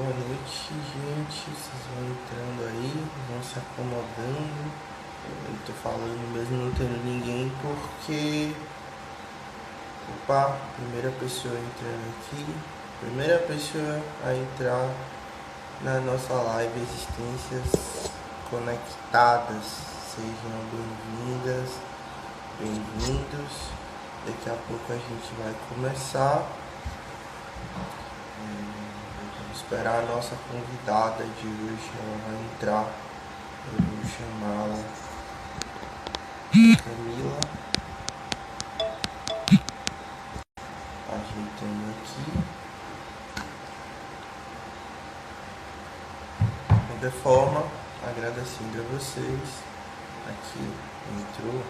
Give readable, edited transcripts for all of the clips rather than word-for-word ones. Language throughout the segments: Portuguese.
Boa noite, gente. Vocês vão entrando aí, vão se acomodando. Eu tô falando mesmo não tendo ninguém porque, opa, primeira pessoa entrando aqui, primeira pessoa a entrar na nossa live Existências Conectadas. Sejam bem-vindas, bem-vindos. Daqui a pouco a gente vai começar. Vamos esperar a nossa convidada de hoje, ela vai entrar. Eu vou chamá-la Camila, ajeitando aqui. De qualquer forma, agradecendo a vocês. Aqui entrou.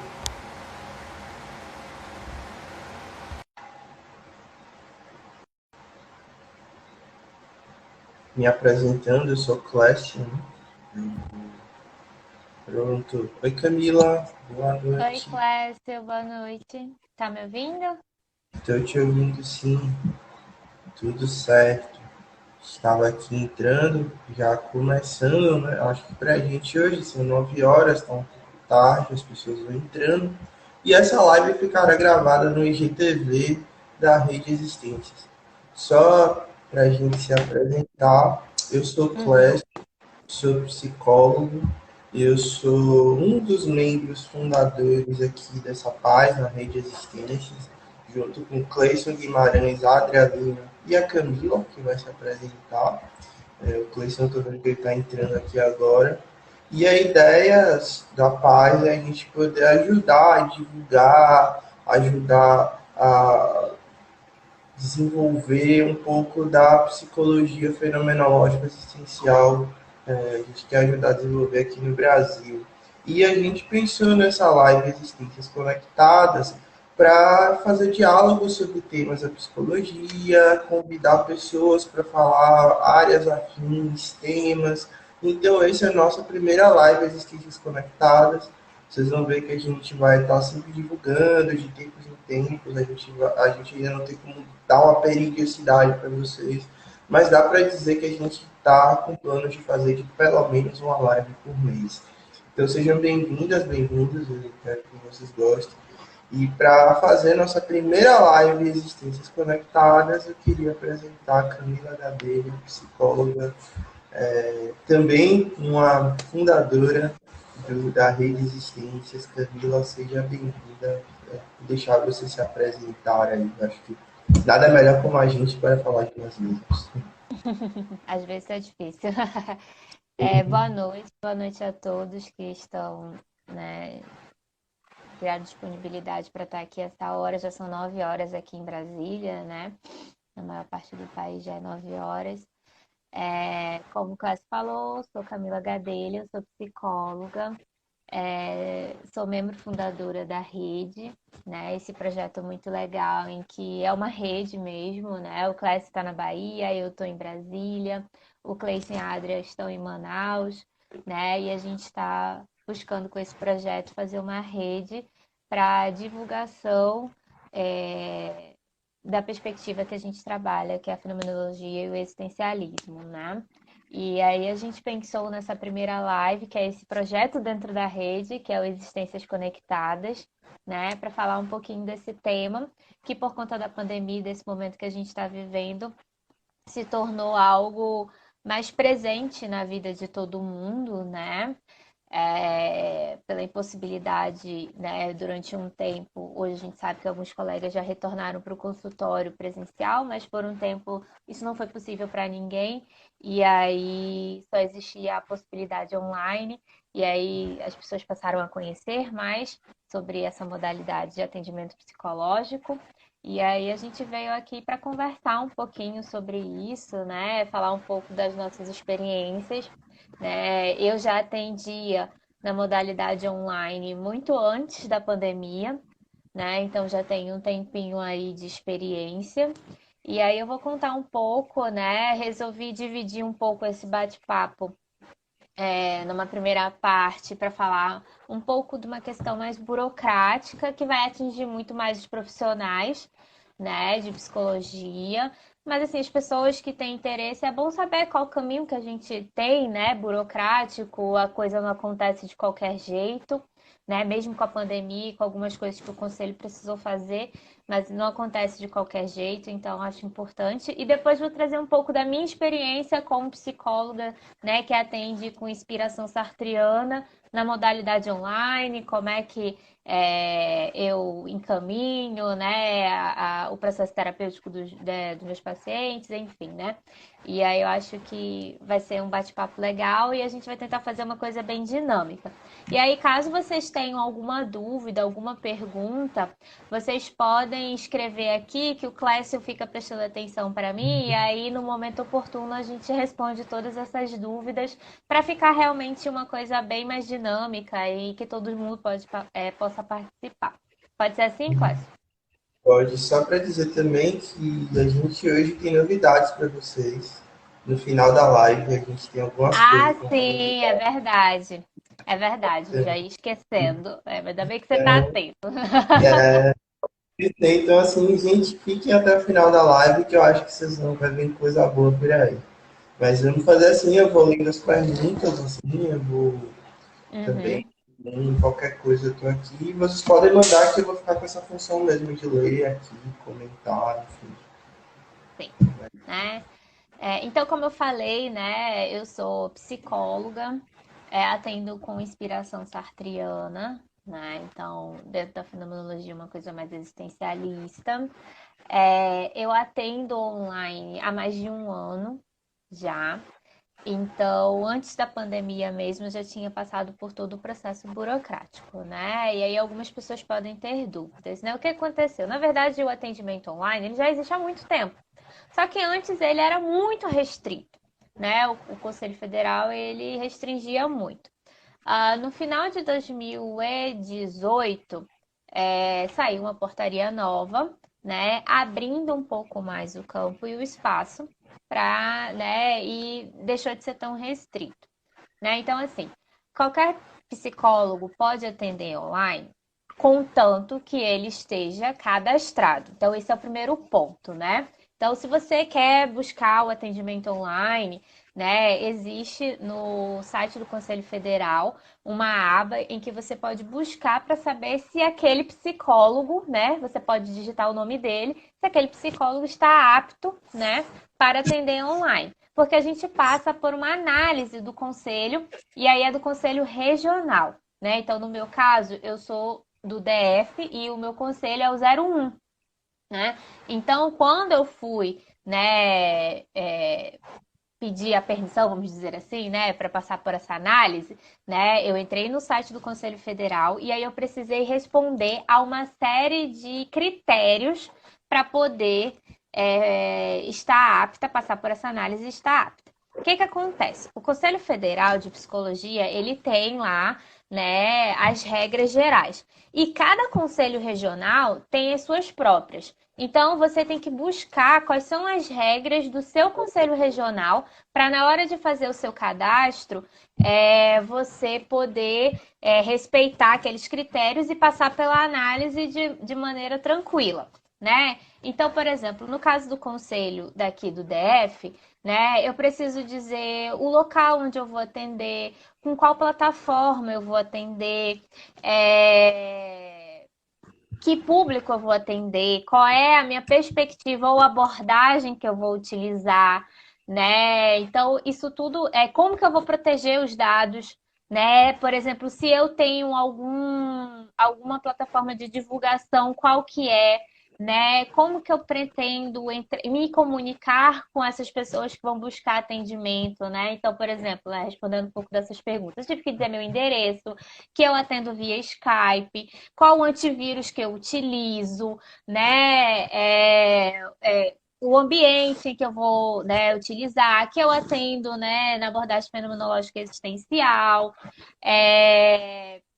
Me apresentando, eu sou Clécio. Pronto. Oi, Camila. Boa Oi, noite. Clécio, boa noite. Tá me ouvindo? Estou te ouvindo, sim. Tudo certo. Estava aqui entrando, já começando, né? Acho que pra gente hoje são 9 horas, tá um pouco tarde, as pessoas vão entrando. E essa live ficará gravada no IGTV da Rede Existências. Só para a gente se apresentar, eu sou Uhum. Clécio, sou psicólogo, eu sou um dos membros fundadores aqui dessa página, Rede Existências, junto com Cleison Guimarães, a Adriana e a Camila, que vai se apresentar. O Cleison, eu estou vendo que ele está entrando aqui agora. E a ideia da paz é a gente poder ajudar a divulgar, ajudar a desenvolver um pouco da psicologia fenomenológica existencial. A gente quer ajudar a desenvolver aqui no Brasil. E a gente pensou nessa live Existências Conectadas para fazer diálogos sobre temas da psicologia, convidar pessoas para falar áreas afins, temas. Então, essa é a nossa primeira live Existências Conectadas. Vocês vão ver que a gente vai estar sempre divulgando de tempos em tempos. A gente ainda não tem como dar uma periodicidade para vocês, mas dá para dizer que a gente está com planos de fazer de pelo menos uma live por mês. Então sejam bem-vindas, bem-vindos, eu espero que vocês gostem. E para fazer nossa primeira live Existências Conectadas, eu queria apresentar a Camila Gadelha, psicóloga, também uma fundadora da Rede Existências. Camila, seja bem-vinda. Vou deixar você se apresentar aí. Acho que nada melhor como a gente para falar de nós mesmos. Às vezes é difícil. Boa noite a todos que estão, né, criando disponibilidade para estar aqui essa hora. Já são 9 horas aqui em Brasília, né? Na maior parte do país já é 9 horas. Como o Clássico falou, sou Camila Gadelha, sou psicóloga. Sou membro fundadora da rede, né? Esse projeto muito legal em que é uma rede mesmo, né? O Clécio está na Bahia, eu estou em Brasília, o Cleiton e a Adria estão em Manaus, né? E a gente está buscando com esse projeto fazer uma rede para divulgação é, da perspectiva que a gente trabalha, que é a fenomenologia e o existencialismo, né? E aí a gente pensou nessa primeira live, que é esse projeto dentro da rede, que é o Existências Conectadas, né, para falar um pouquinho desse tema, que por conta da pandemia, desse momento que a gente está vivendo, se tornou algo mais presente na vida de todo mundo, né? Pela impossibilidade, né, durante um tempo, hoje a gente sabe que alguns colegas já retornaram para o consultório presencial, mas por um tempo isso não foi possível para ninguém, e aí só existia a possibilidade online, e aí as pessoas passaram a conhecer mais sobre essa modalidade de atendimento psicológico. E aí a gente veio aqui para conversar um pouquinho sobre isso, né? Falar um pouco das nossas experiências, né? Eu já atendia na modalidade online muito antes da pandemia, né? Então já tenho um tempinho aí de experiência. E aí eu vou contar um pouco, né? Resolvi dividir um pouco esse bate-papo numa primeira parte para falar um pouco de uma questão mais burocrática que vai atingir muito mais os profissionais, né, de psicologia, Mas assim, as pessoas que têm interesse, é bom saber qual o caminho que a gente tem, né? Burocrático, a coisa não acontece de qualquer jeito, né? Mesmo com a pandemia, com algumas coisas que o conselho precisou fazer, mas não acontece de qualquer jeito, então acho importante. E depois vou trazer um pouco da minha experiência como psicóloga, né, que atende com inspiração sartriana na modalidade online, como é que eu encaminho, né, o processo terapêutico dos meus pacientes, enfim, né? E aí eu acho que vai ser um bate-papo legal e a gente vai tentar fazer uma coisa bem dinâmica. E aí, caso vocês tenham alguma dúvida, alguma pergunta, vocês podem escrever aqui que o Clécio fica prestando atenção para mim e aí no momento oportuno a gente responde todas essas dúvidas para ficar realmente uma coisa bem mais dinâmica e que todo mundo possa participar. Pode ser assim, Clássico? Pode, só para dizer também que a gente hoje tem novidades para vocês. No final da live, a gente tem algumas Ah, coisas com sim, é novidades. verdade. É verdade, já ia esquecendo. Mas ainda bem que você está Então, atento. então, assim, gente, fiquem até o final da live que eu acho que vocês vão ver coisa boa por aí. Mas vamos fazer assim, eu vou lendo as perguntas, assim, eu vou Uhum, também, qualquer coisa eu tô aqui. E vocês podem mandar que eu vou ficar com essa função mesmo de ler aqui, comentar, enfim. sim. Né? Então, como eu falei, né, eu sou psicóloga, atendo com inspiração sartriana, né? Então, dentro da fenomenologia, uma coisa mais existencialista. Eu atendo online há mais de um ano já. Então, antes da pandemia mesmo, eu já tinha passado por todo o processo burocrático, né? E aí algumas pessoas podem ter dúvidas, né? O que aconteceu? Na verdade, o atendimento online, ele já existe há muito tempo. Só que antes ele era muito restrito, né? O Conselho Federal, ele restringia muito. No final de 2018, saiu uma portaria nova, né, abrindo um pouco mais o campo e o espaço para, né, e deixou de ser tão restrito, né? Então, assim, qualquer psicólogo pode atender online, contanto que ele esteja cadastrado. Então, esse é o primeiro ponto, né? Então, se você quer buscar o atendimento online, né, existe no site do Conselho Federal uma aba em que você pode buscar para saber se aquele psicólogo, né, você pode digitar o nome dele, se aquele psicólogo está apto, né, para atender online. Porque a gente passa por uma análise do conselho e aí é do conselho regional, né? Então, no meu caso, eu sou do DF e o meu conselho é o 01, né? Então, quando eu fui, né, pedir a permissão, vamos dizer assim, né, para passar por essa análise, né, eu entrei no site do Conselho Federal e aí eu precisei responder a uma série de critérios para poder estar apta, passar por essa análise e estar apta. O que que acontece? O Conselho Federal de Psicologia, ele tem lá, né, as regras gerais. E cada conselho regional tem as suas próprias. Então, você tem que buscar quais são as regras do seu conselho regional para, na hora de fazer o seu cadastro, você poder respeitar aqueles critérios e passar pela análise de maneira tranquila, né? Então, por exemplo, no caso do conselho daqui do DF, né, eu preciso dizer o local onde eu vou atender, com qual plataforma eu vou atender, que público eu vou atender, qual é a minha perspectiva ou abordagem que eu vou utilizar, né? Então, isso tudo é como que eu vou proteger os dados, né? Por exemplo, se eu tenho alguma plataforma de divulgação, qual que é, né? Como que eu pretendo me comunicar com essas pessoas que vão buscar atendimento, né? Então, por exemplo, né, respondendo um pouco dessas perguntas, eu tive que dizer meu endereço, que eu atendo via Skype, qual o antivírus que eu utilizo, né? O ambiente em que eu vou, né, utilizar, que eu atendo, né, na abordagem fenomenológica existencial,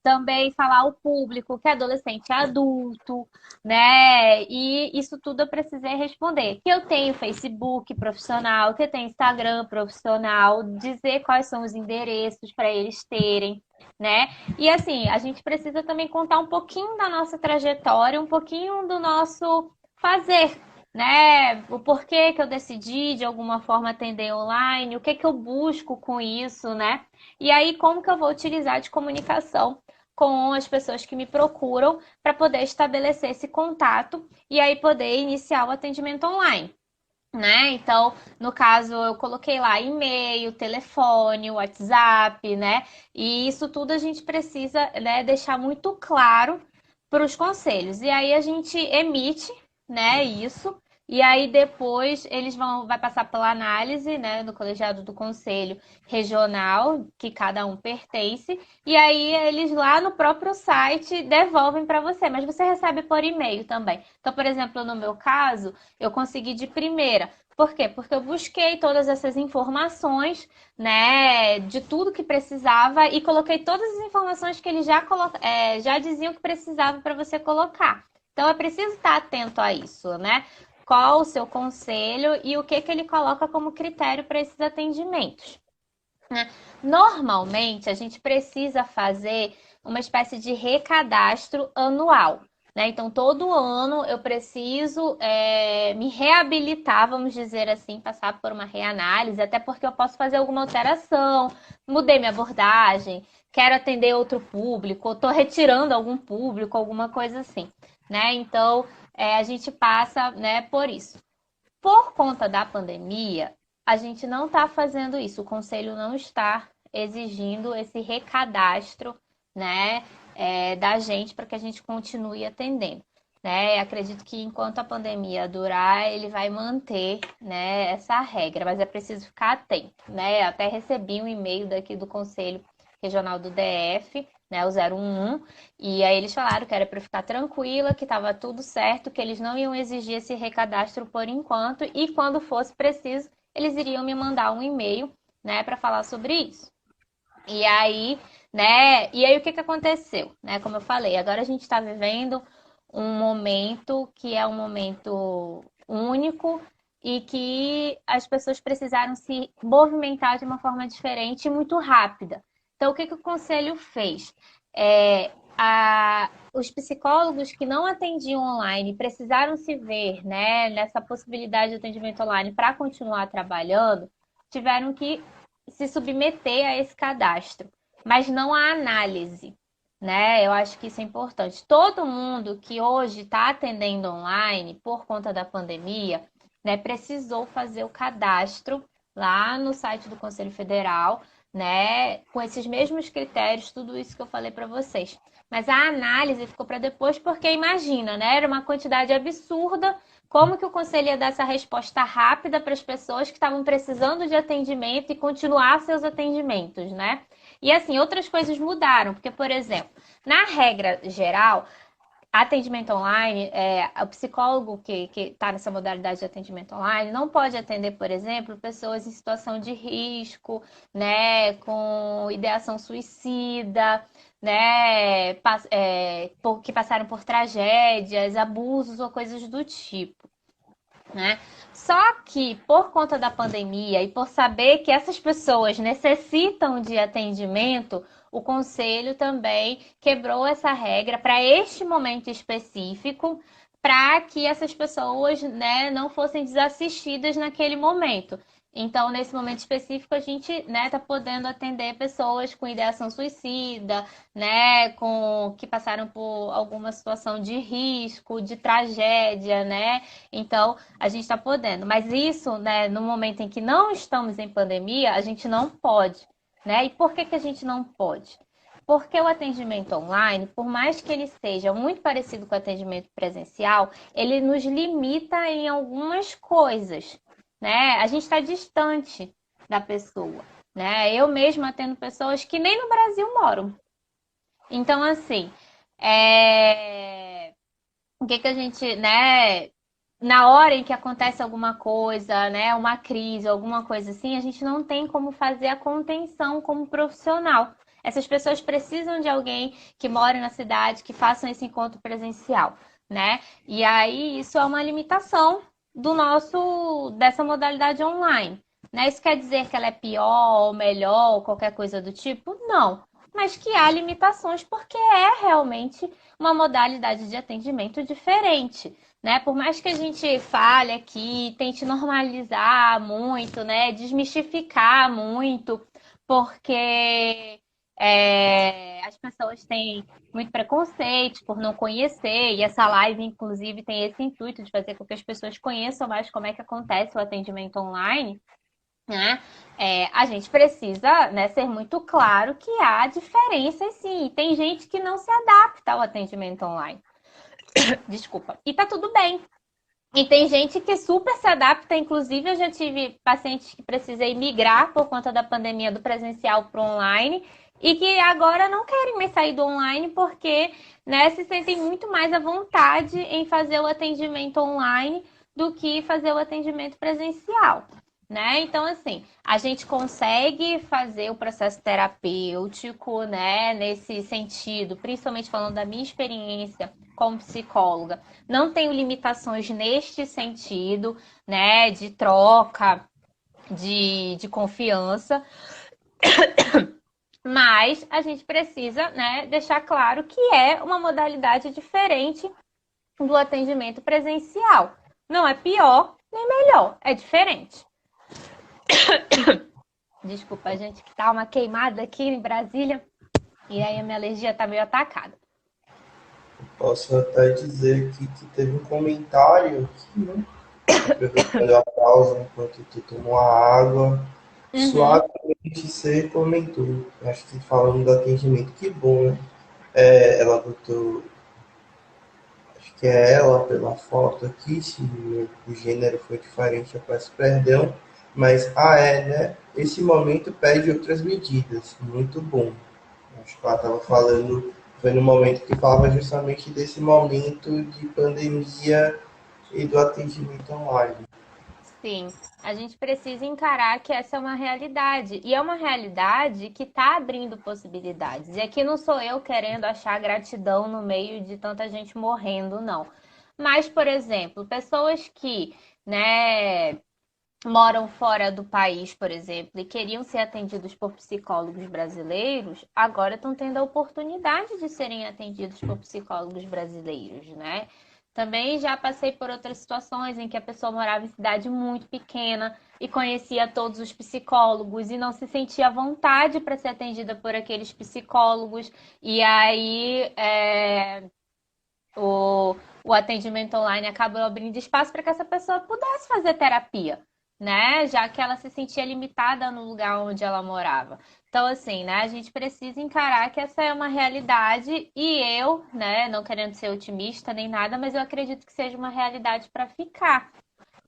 também falar o público, que é adolescente e adulto, né? E isso tudo eu precisei responder. Que eu tenho Facebook profissional, que eu tenho Instagram profissional, dizer quais são os endereços para eles terem, né? E assim, a gente precisa também contar um pouquinho da nossa trajetória, um pouquinho do nosso fazer, né? O porquê que eu decidi de alguma forma atender online, o que que eu busco com isso, né? E aí como que eu vou utilizar de comunicação com as pessoas que me procuram para poder estabelecer esse contato e aí poder iniciar o atendimento online. Né? Então, no caso, eu coloquei lá e-mail, telefone, WhatsApp, né? E isso tudo a gente precisa, né, deixar muito claro para os conselhos. E aí a gente emite, né, isso. E aí depois vai passar pela análise, né, no colegiado do conselho regional, que cada um pertence, e aí eles lá no próprio site devolvem para você, mas você recebe por e-mail também. Então, por exemplo, no meu caso, eu consegui de primeira. Por quê? Porque eu busquei todas essas informações, né, de tudo que precisava e coloquei todas as informações que eles já diziam que precisava para você colocar. Então é preciso estar atento a isso, né? Qual o seu conselho e o que que ele coloca como critério para esses atendimentos, né? Normalmente a gente precisa fazer uma espécie de recadastro anual. Né? Então, todo ano eu preciso me reabilitar, vamos dizer assim, passar por uma reanálise, até porque eu posso fazer alguma alteração, mudei minha abordagem, quero atender outro público, estou retirando algum público, alguma coisa assim. Né? Então, a gente passa, né, por isso. Por conta da pandemia, a gente não está fazendo isso, o conselho não está exigindo esse recadastro, né, da gente para que a gente continue atendendo. Né? Acredito que enquanto a pandemia durar, ele vai manter, né, essa regra, mas é preciso ficar atento. Né? Até recebi um e-mail daqui do Conselho Regional do DF, né, o 011, e aí eles falaram que era para ficar tranquila, que estava tudo certo, que eles não iam exigir esse recadastro por enquanto, e quando fosse preciso, eles iriam me mandar um e-mail, né, para falar sobre isso. E aí, né, e aí o que que aconteceu, né? Como eu falei, agora a gente está vivendo um momento que é um momento único e que as pessoas precisaram se movimentar de uma forma diferente e muito rápida. Então, o que que o conselho fez? Os psicólogos que não atendiam online precisaram se ver, né, nessa possibilidade de atendimento online para continuar trabalhando, tiveram que se submeter a esse cadastro, mas não a análise, né? Eu acho que isso é importante. Todo mundo que hoje está atendendo online por conta da pandemia, né, precisou fazer o cadastro lá no site do Conselho Federal, né, com esses mesmos critérios, tudo isso que eu falei para vocês. Mas a análise ficou para depois, porque imagina, né? Era uma quantidade absurda. Como que o conselho ia dar essa resposta rápida para as pessoas que estavam precisando de atendimento e continuar seus atendimentos, né? E assim, outras coisas mudaram, porque, por exemplo, na regra geral, atendimento online, o psicólogo que está nessa modalidade de atendimento online não pode atender, por exemplo, pessoas em situação de risco, né, com ideação suicida, né, que passaram por tragédias, abusos ou coisas do tipo. Né? Só que por conta da pandemia e por saber que essas pessoas necessitam de atendimento, o conselho também quebrou essa regra para este momento específico, para que essas pessoas, né, não fossem desassistidas naquele momento. Então, nesse momento específico, a gente, né, tá podendo atender pessoas com ideação suicida, né, que passaram por alguma situação de risco, de tragédia, né? Então, a gente está podendo. Mas isso, né, no momento em que não estamos em pandemia, a gente não pode, né? E por que que a gente não pode? Porque o atendimento online, por mais que ele seja muito parecido com o atendimento presencial, ele nos limita em algumas coisas, né? A gente está distante da pessoa, né? Eu mesma atendo pessoas que nem no Brasil moram. Então, assim, o que que a gente, né? Na hora em que acontece alguma coisa, né, uma crise, alguma coisa assim, a gente não tem como fazer a contenção como profissional. Essas pessoas precisam de alguém que mora na cidade, que faça esse encontro presencial, né? E aí isso é uma limitação dessa modalidade online, né? Isso quer dizer que ela é pior ou melhor ou qualquer coisa do tipo? Não. Mas que há limitações porque é realmente uma modalidade de atendimento diferente, né? Por mais que a gente fale aqui, tente normalizar muito, né? Desmistificar muito, porque as pessoas têm muito preconceito por não conhecer, e essa live, inclusive, tem esse intuito de fazer com que as pessoas conheçam mais como é que acontece o atendimento online, né? A gente precisa, né, ser muito claro que há diferenças, sim. Tem gente que não se adapta ao atendimento online. Desculpa. E tá tudo bem. E tem gente que super se adapta, inclusive eu já tive pacientes que precisei migrar por conta da pandemia do presencial para o online e que agora não querem mais sair do online porque, né, se sentem muito mais à vontade em fazer o atendimento online do que fazer o atendimento presencial. Né? Então, assim, a gente consegue fazer o processo terapêutico, né, nesse sentido, principalmente falando da minha experiência como psicóloga. Não tenho limitações neste sentido, né, de troca, de confiança, mas a gente precisa, né, deixar claro que é uma modalidade diferente do atendimento presencial. Não é pior nem melhor, é diferente. Desculpa, gente, que tá uma queimada aqui em Brasília e aí a minha alergia tá meio atacada. Posso até dizer que teve um comentário aqui, né? Aproveitando a pausa enquanto tu tomou a água. Uhum. Suavemente você comentou, acho que falando do atendimento, que bom, né? Ela botou, acho que é ela pela foto aqui, se o gênero foi diferente, eu peço perdão, mas né? Esse momento pede outras medidas, muito bom. Acho que ela estava falando, foi no momento que falava justamente desse momento de pandemia e do atendimento online. Sim, a gente precisa encarar que essa é uma realidade. E é uma realidade que está abrindo possibilidades. E aqui não sou eu querendo achar gratidão no meio de tanta gente morrendo, não. Mas, por exemplo, pessoas que, né, moram fora do país, por exemplo, e queriam ser atendidos por psicólogos brasileiros, agora estão tendo a oportunidade de serem atendidos por psicólogos brasileiros, né? Também já passei por outras situações em que a pessoa morava em cidade muito pequena e conhecia todos os psicólogos e não se sentia à vontade para ser atendida por aqueles psicólogos. E aí o, o atendimento online acabou abrindo espaço para que essa pessoa pudesse fazer terapia, né? Já que ela se sentia limitada no lugar onde ela morava. Então, assim, né? A gente precisa encarar que essa é uma realidade e eu, né? Não querendo ser otimista nem nada, mas eu acredito que seja uma realidade para ficar.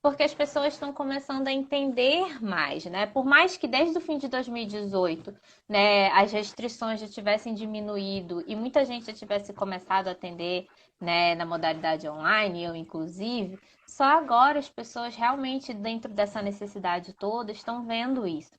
Porque as pessoas estão começando a entender mais, né? Por mais que desde o fim de 2018, né, as restrições já tivessem diminuído e muita gente já tivesse começado a atender, né, na modalidade online, eu inclusive, só agora as pessoas realmente, dentro dessa necessidade toda, estão vendo isso.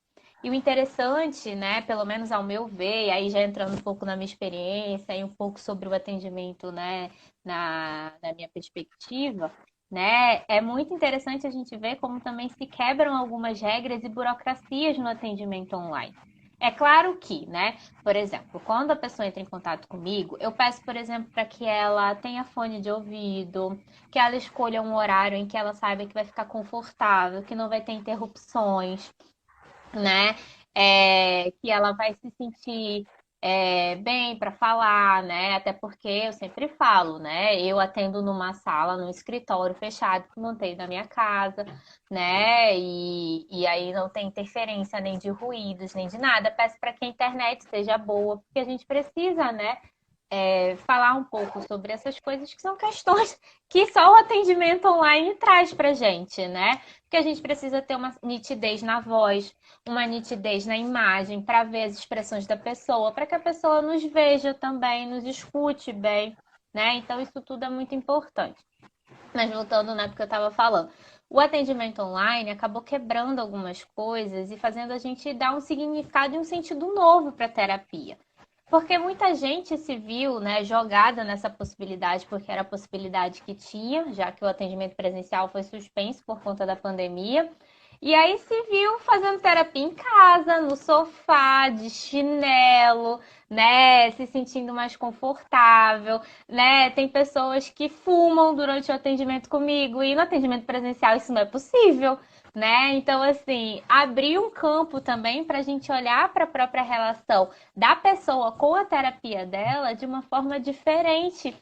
E o interessante, né, pelo menos ao meu ver, e aí já entrando um pouco na minha experiência e um pouco sobre o atendimento, né, na minha perspectiva, né? É muito interessante a gente ver como também se quebram algumas regras e burocracias no atendimento online. É claro que, né? Por exemplo, quando a pessoa entra em contato comigo, eu peço, por exemplo, para que ela tenha fone de ouvido, que ela escolha um horário em que ela saiba que vai ficar confortável, que não vai ter interrupções, né? Que ela vai se sentir bem para falar, né? Até porque eu sempre falo, né? Eu atendo numa sala, num escritório fechado que montei na minha casa, né? E aí não tem interferência nem de ruídos, nem de nada. Peço para que a internet seja boa, porque a gente precisa, né? Falar um pouco sobre essas coisas que são questões que só o atendimento online traz pra gente, né? Porque a gente precisa ter uma nitidez na voz, uma nitidez na imagem, para ver as expressões da pessoa, para que a pessoa nos veja também, nos escute bem, né? Então, isso tudo é muito importante. Mas voltando, né, porque eu estava falando. O atendimento online acabou quebrando algumas coisas e fazendo a gente dar um significado e um sentido novo para a terapia. Porque muita gente se viu, né, jogada nessa possibilidade, porque era a possibilidade que tinha, já que o atendimento presencial foi suspenso por conta da pandemia. E aí se viu fazendo terapia em casa, no sofá, de chinelo, né? Se sentindo mais confortável, né? Tem pessoas que fumam durante o atendimento comigo e no atendimento presencial isso não é possível, né? Então, assim, abrir um campo também para a gente olhar para a própria relação da pessoa com a terapia dela de uma forma diferente,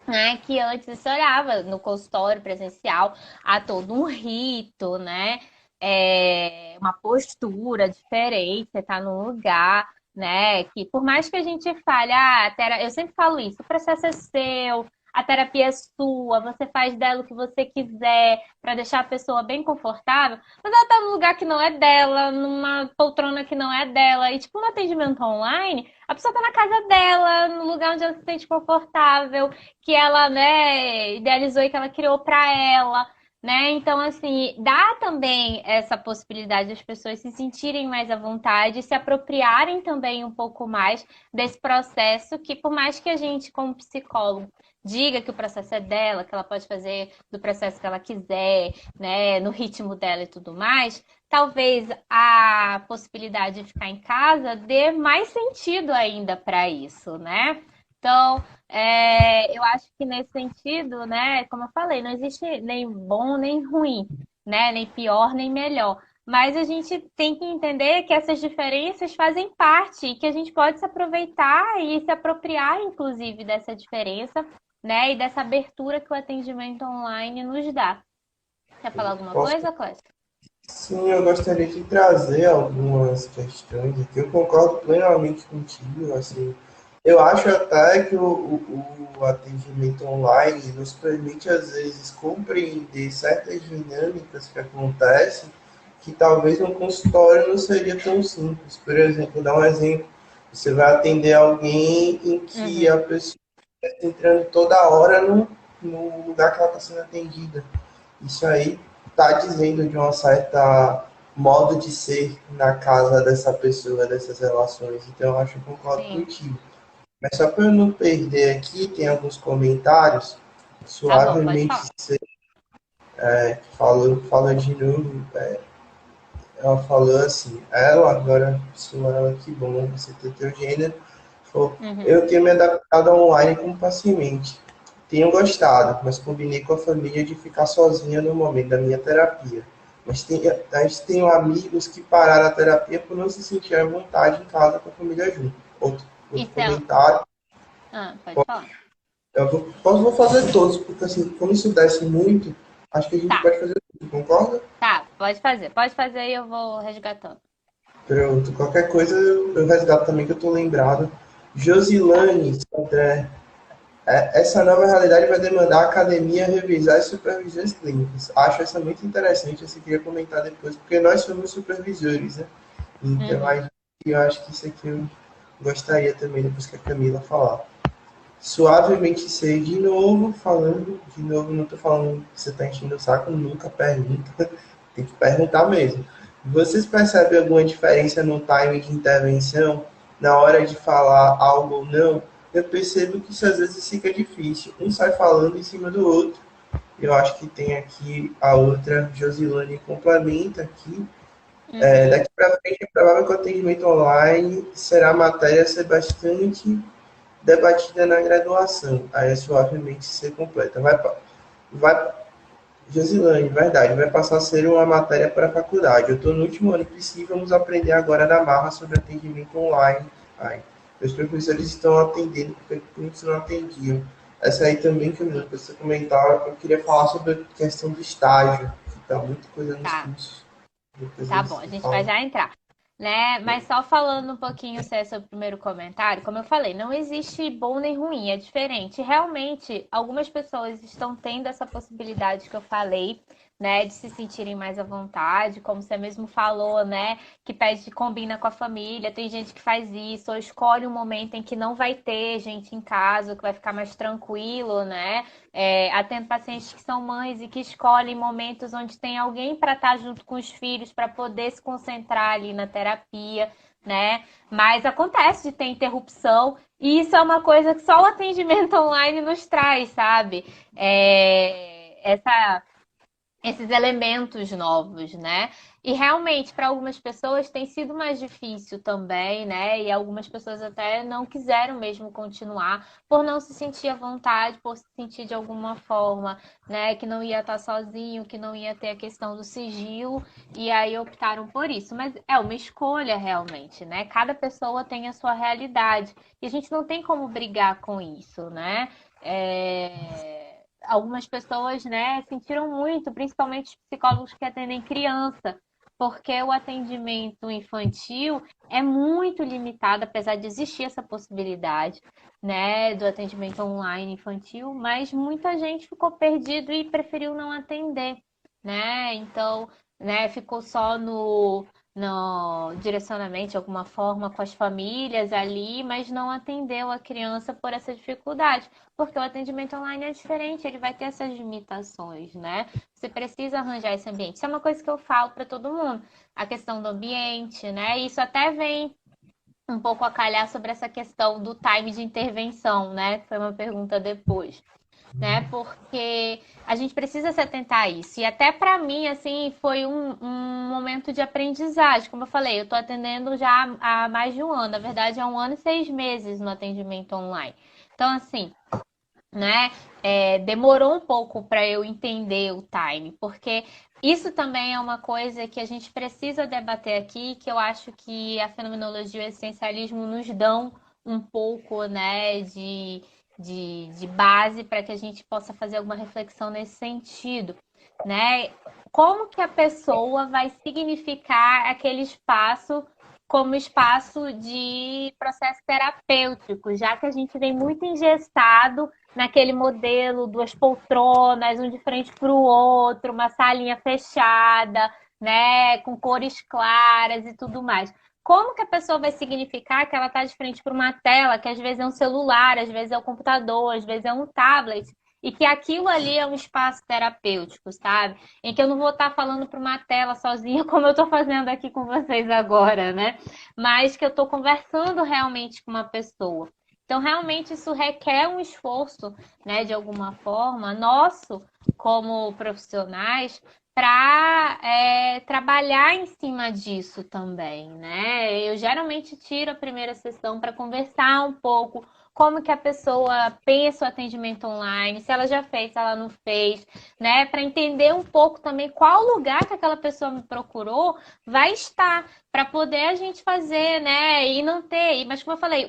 né, que antes se olhava no consultório presencial a todo um rito, né? Uma postura diferente, você tá num lugar, né? Que por mais que a gente fale, eu sempre falo isso, o processo é seu, a terapia é sua, você faz dela o que você quiser para deixar a pessoa bem confortável, mas ela tá num lugar que não é dela, numa poltrona que não é dela, e tipo, no atendimento online, a pessoa tá na casa dela, no lugar onde ela se sente confortável, que ela, né, idealizou e que ela criou para ela, né? Então, assim, dá também essa possibilidade das pessoas se sentirem mais à vontade, se apropriarem também um pouco mais desse processo, que por mais que a gente, como psicólogo, diga que o processo é dela, que ela pode fazer do processo que ela quiser, né, no ritmo dela e tudo mais, talvez a possibilidade de ficar em casa dê mais sentido ainda para isso, né? Então, eu acho que nesse sentido, né, como eu falei, não existe nem bom nem ruim, né, nem pior nem melhor. Mas a gente tem que entender que essas diferenças fazem parte e que a gente pode se aproveitar e se apropriar, inclusive, dessa diferença, né, e dessa abertura que o atendimento online nos dá. Quer falar alguma Posso? coisa, Clécio? Sim, eu gostaria de trazer algumas questões aqui. Eu concordo plenamente contigo, assim. Eu acho até que o atendimento online nos permite, às vezes, compreender certas dinâmicas que acontecem que talvez no consultório não seria tão simples. Por exemplo, dar um exemplo. Você vai atender alguém em que a Uhum. pessoa está entrando toda hora no lugar que ela está sendo atendida. Isso aí está dizendo de uma certa modo de ser na casa dessa pessoa, dessas relações. Então, eu acho que eu concordo Sim, contigo. Mas só para eu não perder aqui, tem alguns comentários. tá bom, pode Suavemente falar. você falou de novo. Ela falou assim, ela, agora sou ela, que bom você ter teu gênero. Falou, Uhum. eu tenho me adaptado ao online como paciente. Tenho gostado, mas combinei com a família de ficar sozinha no momento da minha terapia. Mas tenho amigos que pararam a terapia por não se sentir à vontade em casa com a família junto. Outro Isso é... comentário. Pode falar. Vou fazer todos, porque assim, como isso desce muito, acho que a gente Tá, pode fazer tudo, concorda? tá, pode fazer. Pode fazer e eu vou resgatando. Pronto, qualquer coisa eu resgato também que eu tô lembrado. Tá. Josilane, André, essa nova realidade vai demandar a academia revisar as supervisões clínicas. Acho essa muito interessante, eu queria comentar depois, porque nós somos supervisores, né? Então, Uhum. aí, eu acho que isso aqui eu gostaria também, depois que a Camila falar. Suavemente sei de novo, falando, de novo, não estou falando que você está enchendo o saco, nunca pergunta, tem que perguntar mesmo. Vocês percebem alguma diferença no time de intervenção, na hora de falar algo ou não? Eu percebo que isso às vezes fica difícil. Um sai falando em cima do outro. Eu acho que tem aqui a outra, Josilane, complementa aqui. Uhum. Daqui para frente é provável que o atendimento online será matéria a ser bastante debatida na graduação. Aí é suavemente ser completa. Vai, Josilane, verdade, vai passar a ser uma matéria para a faculdade. Eu estou no último ano e precisamos aprender agora na marra sobre atendimento online. Ai, os professores estão atendendo porque muitos não atendiam. Essa aí também, Camila, que você comentar, eu queria falar sobre a questão do estágio, que está muita coisa nos Tá. cursos. Depois a Tá bom, a gente gente vai fala. já entrar, né? Mas só falando um pouquinho sobre o primeiro comentário, como eu falei, não existe bom nem ruim, é diferente. Realmente, algumas pessoas estão tendo essa possibilidade que eu falei, né, de se sentirem mais à vontade, como você mesmo falou, né, que pede, combina com a família. Tem gente que faz isso, ou escolhe um momento em que não vai ter gente em casa, que vai ficar mais tranquilo, né? Atendo pacientes que são mães e que escolhem momentos onde tem alguém para estar junto com os filhos, para poder se concentrar ali na terapia, né? Mas acontece de ter interrupção, e isso é uma coisa que só o atendimento online nos traz, sabe? Essa esses elementos novos, né? E realmente, para algumas pessoas tem sido mais difícil também, né? E algumas pessoas até não quiseram mesmo continuar por não se sentir à vontade, por se sentir de alguma forma, né? Que não ia estar sozinho, que não ia ter a questão do sigilo, e aí optaram por isso. Mas é uma escolha realmente, né? Cada pessoa tem a sua realidade e a gente não tem como brigar com isso, né? Algumas pessoas, né, sentiram muito, principalmente os psicólogos que atendem criança, porque o atendimento infantil é muito limitado, apesar de existir essa possibilidade, né, do atendimento online infantil, mas muita gente ficou perdido e preferiu não atender, né? Então, né, ficou só no direcionamento de alguma forma com as famílias ali, mas não atendeu a criança por essa dificuldade, porque o atendimento online é diferente, ele vai ter essas limitações, né? Você precisa arranjar esse ambiente. Isso é uma coisa que eu falo para todo mundo, a questão do ambiente, né? Isso até vem um pouco a calhar sobre essa questão do time de intervenção, né? Foi uma pergunta depois, né? Porque a gente precisa se atentar a isso. E até para mim, assim, foi um momento de aprendizagem. Como eu falei, eu estou atendendo já há mais de um ano. Na verdade, há um ano e 6 meses no atendimento online. Então, assim, né? Demorou um pouco para eu entender o time, porque isso também é uma coisa que a gente precisa debater aqui, que eu acho que a fenomenologia e o essencialismo nos dão um pouco, né, de base para que a gente possa fazer alguma reflexão nesse sentido, né? Como que a pessoa vai significar aquele espaço como espaço de processo terapêutico, já que a gente vem muito engessado naquele modelo, duas poltronas, um de frente para o outro, uma salinha fechada, né, com cores claras e tudo mais. Como que a pessoa vai significar que ela está de frente para uma tela, que às vezes é um celular, às vezes é um computador, às vezes é um tablet, e que aquilo ali é um espaço terapêutico, sabe? Em que eu não vou estar falando para uma tela sozinha, como eu estou fazendo aqui com vocês agora, né? Mas que eu estou conversando realmente com uma pessoa. Então, realmente, isso requer um esforço, né, de alguma forma, nosso, como profissionais, para trabalhar em cima disso também, né? Eu geralmente tiro a primeira sessão para conversar um pouco como que a pessoa pensa o atendimento online, se ela já fez, se ela não fez, né? Para entender um pouco também qual lugar que aquela pessoa me procurou vai estar, para poder a gente fazer, né? E não ter. Mas como eu falei,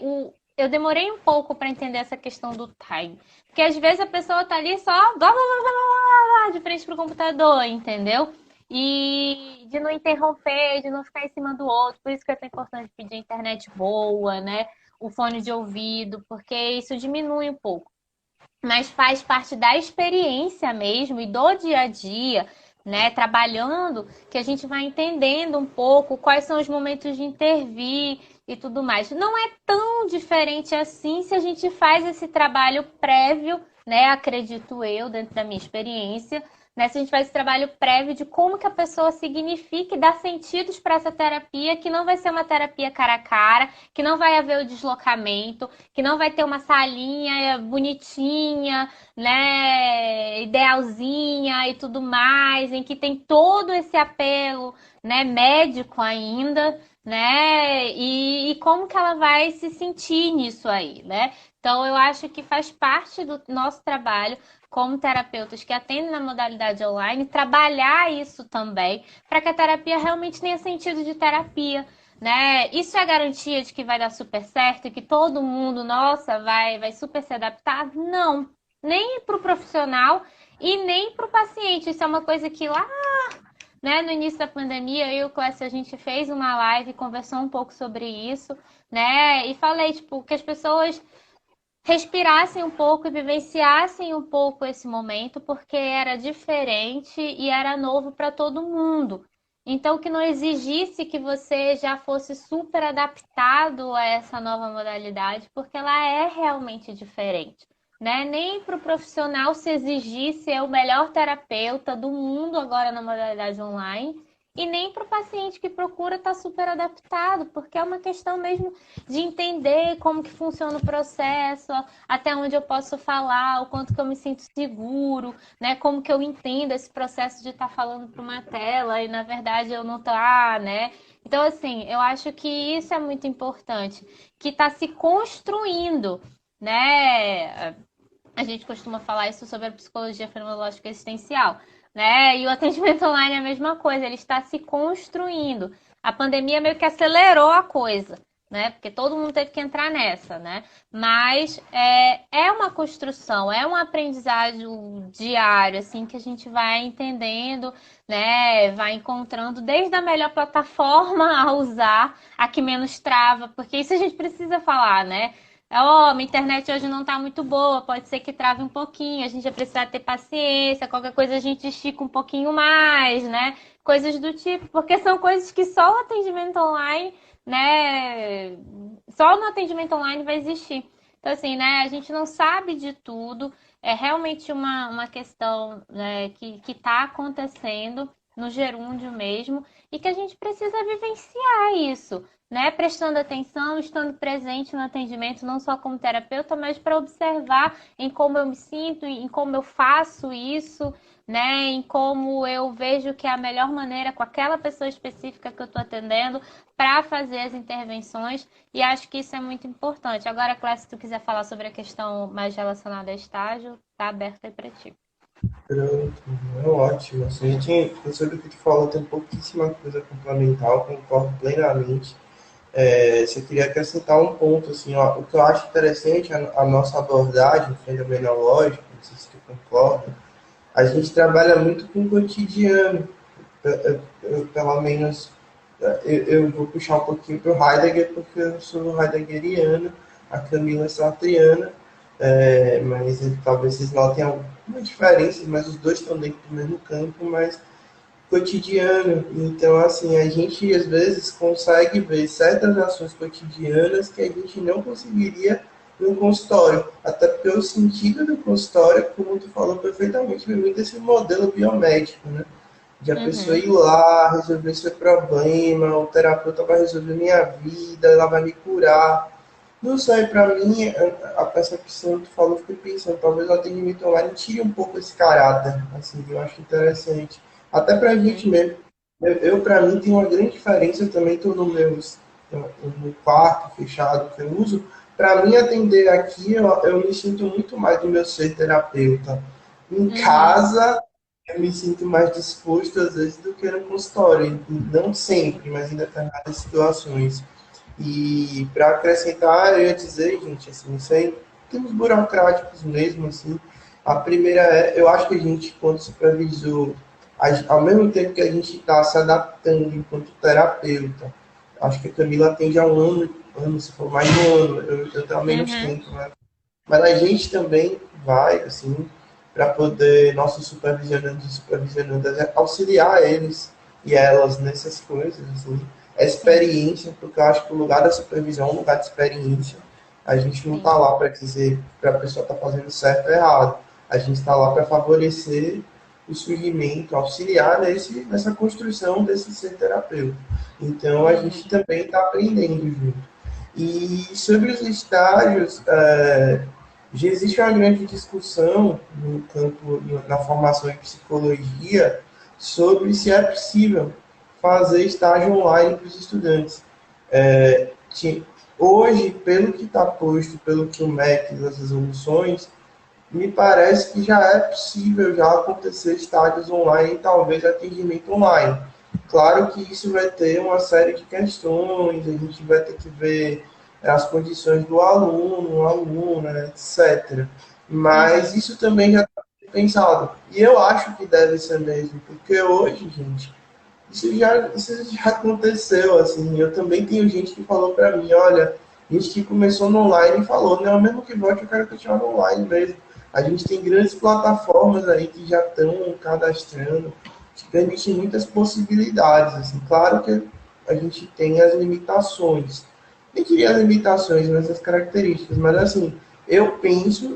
eu demorei um pouco para entender essa questão do time. Porque às vezes a pessoa tá ali só blá, blá, blá, blá, blá, de frente pro computador, entendeu? E de não interromper, de não ficar em cima do outro. Por isso que é tão importante pedir internet boa, né? O fone de ouvido, porque isso diminui um pouco. Mas faz parte da experiência mesmo e do dia a dia, né? Trabalhando, que a gente vai entendendo um pouco quais são os momentos de intervir e tudo mais. Não é tão diferente assim se a gente faz esse trabalho prévio, né? Acredito eu, dentro da minha experiência, né? Se a gente faz esse trabalho prévio de como que a pessoa significa e dá sentidos para essa terapia, que não vai ser uma terapia cara a cara, que não vai haver o deslocamento, que não vai ter uma salinha bonitinha, né, idealzinha e tudo mais, em que tem todo esse apelo, né, médico ainda, né, e como que ela vai se sentir nisso aí, né? Então, eu acho que faz parte do nosso trabalho como terapeutas que atendem na modalidade online, trabalhar isso também, para que a terapia realmente tenha sentido de terapia, né? Isso é garantia de que vai dar super certo e que todo mundo, nossa, vai super se adaptar? Não, nem para o profissional e nem para o paciente. Isso é uma coisa que lá, né, no início da pandemia, eu e o Clécio, a gente fez uma live, conversou um pouco sobre isso, né? E falei, tipo, que as pessoas respirassem um pouco e vivenciassem um pouco esse momento, porque era diferente e era novo para todo mundo. Então, que não exigisse que você já fosse super adaptado a essa nova modalidade, porque ela é realmente diferente, né? Nem para o profissional se exigir ser o melhor terapeuta do mundo agora na modalidade online, e nem para o paciente que procura estar super adaptado, porque é uma questão mesmo de entender como que funciona o processo, até onde eu posso falar, o quanto que eu me sinto seguro, né? Como que eu entendo esse processo de estar falando para uma tela e na verdade eu não tá, né? Então, assim, eu acho que isso é muito importante, que está se construindo, né? A gente costuma falar isso sobre a psicologia fenomenológica existencial, né? E o atendimento online é a mesma coisa, ele está se construindo. A pandemia meio que acelerou a coisa, né? Porque todo mundo teve que entrar nessa, né? Mas é uma construção, é um aprendizado diário, assim, que a gente vai entendendo, né? Vai encontrando desde a melhor plataforma a usar, a que menos trava, porque isso a gente precisa falar, né? Ó, minha internet hoje não tá muito boa, pode ser que trave um pouquinho, a gente vai precisar ter paciência, qualquer coisa a gente estica um pouquinho mais, né? Coisas do tipo, porque são coisas que só o atendimento online, né? Só no atendimento online vai existir. Então, assim, né? A gente não sabe de tudo, é realmente uma questão, né, que tá acontecendo no gerúndio mesmo, e que a gente precisa vivenciar isso, né? Prestando atenção, estando presente no atendimento, não só como terapeuta, mas para observar em como eu me sinto, em como eu faço isso, né? Em como eu vejo que é a melhor maneira com aquela pessoa específica que eu estou atendendo para fazer as intervenções. E acho que isso é muito importante. Agora, Cláudia, se tu quiser falar sobre a questão mais relacionada a estágio, tá aberto aí para ti. Pronto, é ótimo. Assim, sobre o que tu falou, tem pouquíssima coisa complementar, eu concordo plenamente. Você queria acrescentar um ponto, assim, ó, o que eu acho interessante, a nossa abordagem fenomenológica, não sei se tu concorda, a gente trabalha muito com o cotidiano, pelo menos eu vou puxar um pouquinho para o Heidegger, porque eu sou heideggeriano, a Camila é sartreana, mas talvez vocês notem algumas diferenças, mas os dois estão dentro do mesmo campo, mas cotidiano. Então, assim, a gente às vezes consegue ver certas ações cotidianas que a gente não conseguiria no consultório. Até porque o sentido do consultório, como tu falou perfeitamente, vem muito desse modelo biomédico, né? De a pessoa ir Uhum, lá, resolver seu problema, o terapeuta vai resolver minha vida, ela vai me curar. Não sei, para mim, a percepção que tu falou, fiquei pensando, talvez o atendimento online tire um pouco esse caráter, assim, eu acho interessante. Até para a gente uhum, mesmo. Para mim, tem uma grande diferença, eu também estou no quarto fechado que eu uso. Para mim, atender aqui, eu me sinto muito mais do meu ser terapeuta. Em uhum, casa, eu me sinto mais disposto, às vezes, do que no consultório. Não sempre, mas em determinadas situações. E para acrescentar, eu ia dizer, gente, assim, isso aí, termos burocráticos mesmo, assim. A primeira eu acho que a gente, quando supervisor, ao mesmo tempo que a gente está se adaptando enquanto terapeuta, acho que a Camila atende há se for mais de um ano, eu tenho menos uhum, tempo, né? Mas a gente também vai, assim, para poder, nossos supervisionantes e supervisionandas, auxiliar eles e elas nessas coisas, assim. A sim, experiência, porque eu acho que o lugar da supervisão é um lugar de experiência. A gente não está sim, lá para dizer para a pessoa estar fazendo certo ou errado. A gente está lá para favorecer o surgimento, auxiliar nessa construção desse ser terapeuta. Então, a gente uhum, também está aprendendo junto. E sobre os estágios, já existe uma grande discussão no campo, na formação em psicologia, sobre se é possível fazer estágio online para os estudantes. É, hoje, pelo que está posto, pelo que o MEC das resoluções, me parece que já é possível já acontecer estágios online e talvez atendimento online. Claro que isso vai ter uma série de questões, a gente vai ter que ver as condições do aluno, aluna, etc. Mas uhum, isso também já está pensado. E eu acho que deve ser mesmo, porque hoje, gente, isso já aconteceu, assim. Eu também tenho gente que falou para mim, olha, gente que começou no online e falou, não, mesmo que volte, eu quero continuar no online mesmo. A gente tem grandes plataformas aí que já estão cadastrando, que permitem muitas possibilidades, assim. Claro que a gente tem as limitações. Nem queria as limitações, mas as características. Mas, assim, eu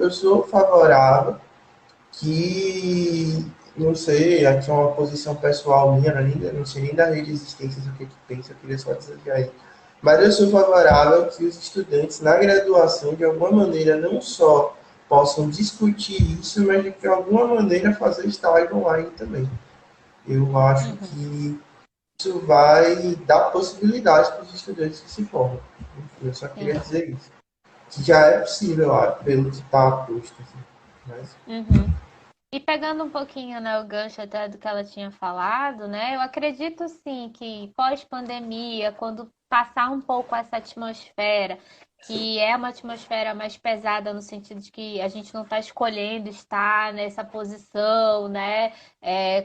sou favorável que não sei, aqui é uma posição pessoal minha, ainda não sei nem da rede de existências o que que pensa, eu queria só desafiar aí. Mas eu sou favorável que os estudantes, na graduação, de alguma maneira, não só possam discutir isso, mas de alguma maneira fazer estágio online também. Eu acho Uhum, que isso vai dar possibilidades para os estudantes que se formam. Enfim, eu só queria sim. dizer isso. Que já é possível, pelo que está posto. Assim. Mas, Uhum. E pegando um pouquinho, né, o gancho até do que ela tinha falado, né? Eu acredito sim que pós-pandemia, quando passar um pouco essa atmosfera, que é uma atmosfera mais pesada no sentido de que a gente não está escolhendo estar nessa posição, né?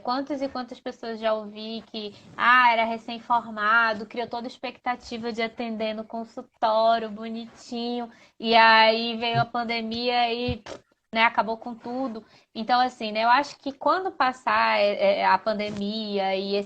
Quantas e quantas pessoas já ouvi que era recém-formado, criou toda a expectativa de atender no consultório, bonitinho, e aí veio a pandemia e né, acabou com tudo. Então, assim, né, eu acho que quando passar a pandemia e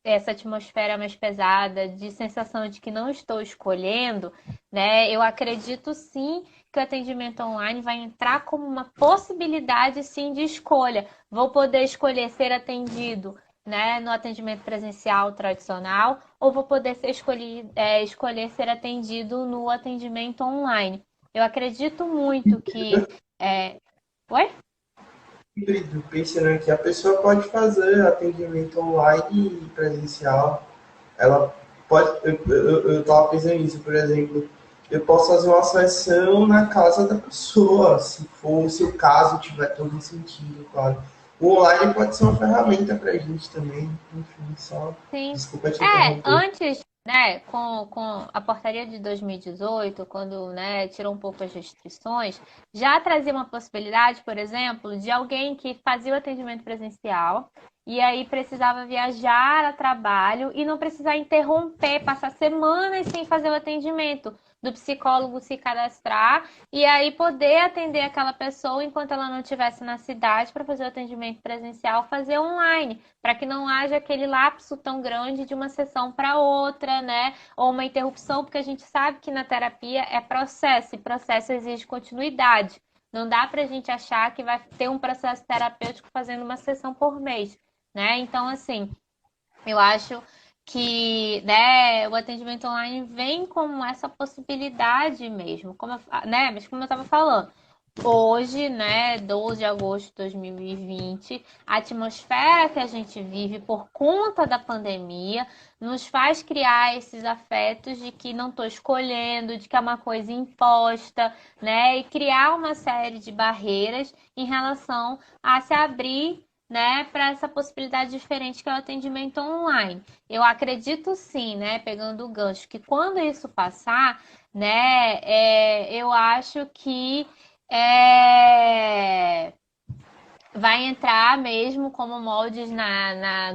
essa atmosfera mais pesada, de sensação de que não estou escolhendo, né, eu acredito sim que o atendimento online vai entrar como uma possibilidade sim de escolha. Vou poder escolher ser atendido, né, no atendimento presencial tradicional, ou vou poder escolher ser atendido no atendimento online. Eu acredito muito que. É... Oi? híbrido, pensando que a pessoa pode fazer atendimento online e presencial. Ela pode. Eu estava pensando nisso, por exemplo. Eu posso fazer uma sessão na casa da pessoa, se for, se o caso tiver todo sentido, claro. O online pode ser uma ferramenta para a gente também. Enfim, só. Sim. Desculpa te interromper. Antes, né, com a portaria de 2018, quando, né, tirou um pouco as restrições, já trazia uma possibilidade, por exemplo, de alguém que fazia o atendimento presencial e aí precisava viajar a trabalho e não precisar interromper, passar semanas sem fazer o atendimento, do psicólogo se cadastrar e aí poder atender aquela pessoa enquanto ela não estivesse na cidade para fazer o atendimento presencial, fazer online para que não haja aquele lapso tão grande de uma sessão para outra, né? Ou uma interrupção, porque a gente sabe que na terapia é processo, e processo exige continuidade. Não dá para a gente achar que vai ter um processo terapêutico fazendo uma sessão por mês, né? Então, assim, eu acho que né, o atendimento online vem como essa possibilidade mesmo, né? Mas como eu estava falando, hoje, né, 12 de agosto de 2020, a atmosfera que a gente vive por conta da pandemia nos faz criar esses afetos de que não estou escolhendo, de que é uma coisa imposta, né, e criar uma série de barreiras em relação a se abrir, né, para essa possibilidade diferente que é o atendimento online. Eu acredito sim, né, pegando o gancho, que quando isso passar, né, eu acho que é, vai entrar mesmo como moldes